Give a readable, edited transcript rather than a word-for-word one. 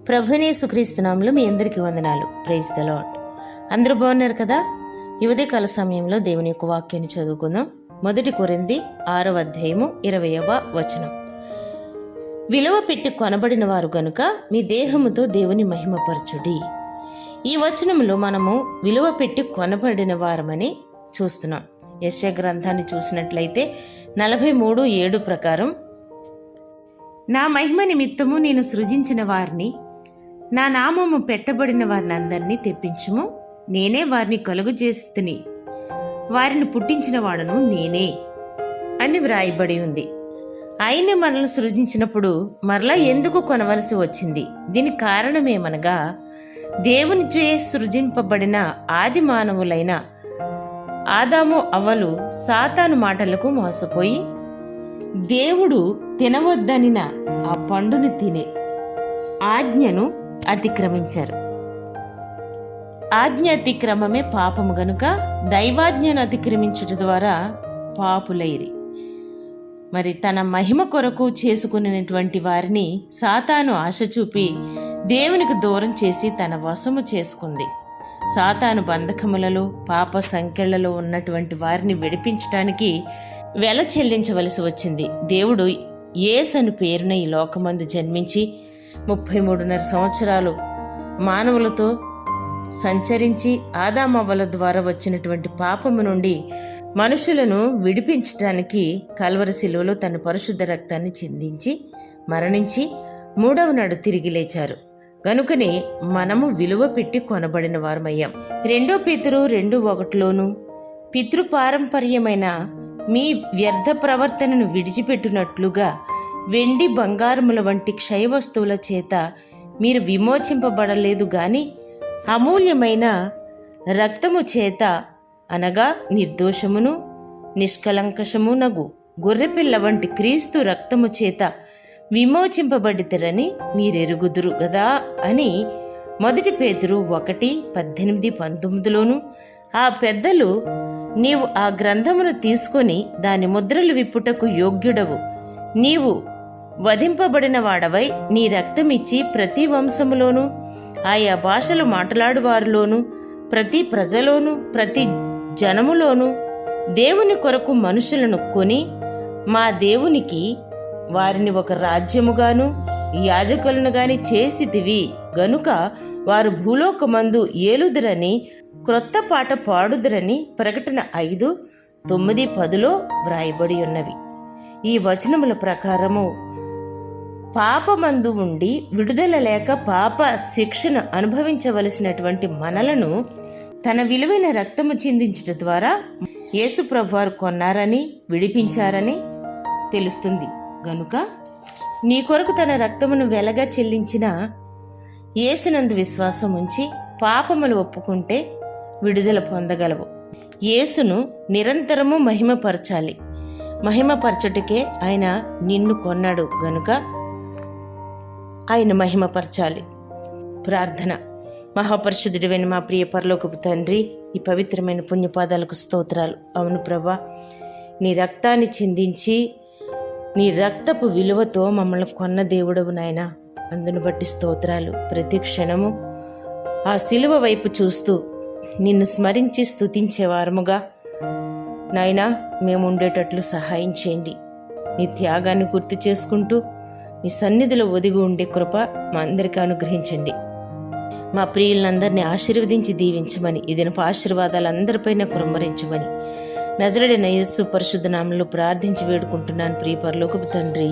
ప్రభువైన యేసుక్రీస్తు నామములో మీ అందరికీ వందనాలు. Praise the lord. అందరూ బాగున్నారు కదా? ఈ ఉదయకాల సమయంలో దేవుని యొక్క వాక్యాన్ని చదువుకుందాం. 1 కొరింథీ 6వ అధ్యాయము 20వ వచనం. విలువ పెట్టి కొనబడిన వారు గనుక మీ దేహముతో దేవుని మహిమపరచుడి. ఈ వచనంలో మనము విలువ పెట్టి కొనబడిన వారమని చూస్తున్నాం. యెషయా గ్రంథాన్ని చూసినట్లయితే 43:7 ప్రకారం, నా మహిమ నిమిత్తము నేను సృజించిన వారిని, నా నామము పెట్టబడిన వారిని అందరినీ తెప్పించుము, నేనే వారిని కలుగు చేస్తుని, వారిని పుట్టించిన వాడను నేనే అని వ్రాయబడి ఉంది. ఆయనే మనల్ని సృజించినప్పుడు మరలా ఎందుకు కొనవలసి వచ్చింది? దీని కారణమేమనగా, దేవునిచే సృజింపబడిన ఆది మానవులైన ఆదాము అవ్వలు సాతాను మాటలకు మోసపోయి దేవుడు తినవద్దనిన ఆ పండుని తినే ఆజ్ఞను అతిక్రమించారు. ఆజ్ఞ అతిక్రమమే పాపము గనుక దైవాజ్ఞను అతిక్రమించుట ద్వారా పాపులైరి. మరి తన మహిమ కొరకు చేసుకునేటువంటి వారిని సాతాను ఆశ చూపి దేవునికి దూరం చేసి తన వశము చేసుకుంది. సాతాను బంధకములలో, పాప సంకెళ్లలో ఉన్నటువంటి వారిని విడిపించటానికి వెల చెల్లించవలసి వచ్చింది. దేవుడు యేసు అను పేరున ఈ లోకమందు జన్మించి 33.5 సంవత్సరాలు మానవులతో సంచరించి ఆదామవ్వల ద్వారా వచ్చినటువంటి పాపము నుండి మనుషులను విడిపించటానికి కల్వరి శిలువలో తన పరిశుద్ధ రక్తాన్ని చిందించి మరణించి 3వ నాడు తిరిగి లేచారు. గనుకనే మనము విలువ పెట్టి కొనబడిన వారమయ్యాం. 2 పేతురు 2:1లోను, పితృపారంపర్యమైన మీ వ్యర్థ ప్రవర్తనను విడిచిపెట్టునట్లుగా వెండి బంగారముల వంటి క్షయ వస్తువుల చేత మీరు విమోచింపబడలేదు గాని అమూల్యమైన రక్తము చేత, అనగా నిర్దోషమును నిష్కలంకషమునగు గొర్రెపిల్ల వంటి క్రీస్తు రక్తము చేత విమోచింపబడితరని మీరెరుగుదురు గదా అని 1 పేతురు 1:18-19లోను, ఆ పెద్దలు, నీవు ఆ గ్రంథమును తీసుకొని దాని ముద్రలు విప్పుటకు యోగ్యుడవు, నీవు వధింపబడిన వాడవై నీ రక్తమిచ్చి ప్రతి వంశములోను, ఆయా భాషలు మాట్లాడువారిలోను, ప్రతి ప్రజలోను, ప్రతి జనములోను దేవుని కొరకు మనుషులను కొని మా దేవునికి వారిని ఒక రాజ్యముగాను యాజకులను గాని చేసిదివి గనుక వారు భూలోకమందు ఏలుదురని క్రొత్త పాట పాడుదురని ప్రకటన 5:9-10లో వ్రాయబడి ఉన్నవి. ఈ వచనముల ప్రకారము పాపమందు ఉండి విడుదల లేక పాప శిక్షను అనుభవించవలసినటువంటి మనలను తన విలువైన రక్తము చిందించుట ద్వారా యేసు ప్రభువారు కొన్నారని, విడిపించారని తెలుస్తుంది. గనుక నీ కొరకు తన రక్తమును వెలగా చెల్లించిన యేసునందు విశ్వాసం ఉంచి పాపములు ఒప్పుకుంటే విడుదల పొందగలవు. యేసును నిరంతరము మహిమపరచాలి. మహిమపరచుటకే ఆయన నిన్ను కొన్నాడు గనుక ఆయన మహిమపరచాలి. ప్రార్థన. మహాపరిశుద్ధుడైన మా ప్రియ పరలోకపు తండ్రి, ఈ పవిత్రమైన పుణ్యపాదాలకు స్తోత్రాలు. అవును ప్రభా, నీ రక్తాన్ని చిందించి నీ రక్తపు విలువతో మమ్మల్ని కొన్న దేవుడవు నాయన. అందును బట్టి స్తోత్రాలు. ప్రతి క్షణము ఆ శిలువ వైపు చూస్తూ నిన్ను స్మరించి స్తుతించేవారముగా నాయనా మేము ఉండేటట్లు సహాయం చేయండి. నీ త్యాగాన్ని గుర్తు చేసుకుంటూ నీ సన్నిధిలో ఒదిగి ఉండే కృప మా అందరికీ అనుగ్రహించండి. మా ప్రియులందరినీ ఆశీర్వదించి దీవించమని, ఈ దినపు ఆశీర్వాదాలు అందరిపైన కుమ్మరించమని నజరేయుడైన యేసు పరిశుద్ధ నామములో ప్రార్థించి వేడుకుంటున్నాను ప్రియ పరలోకపు తండ్రి.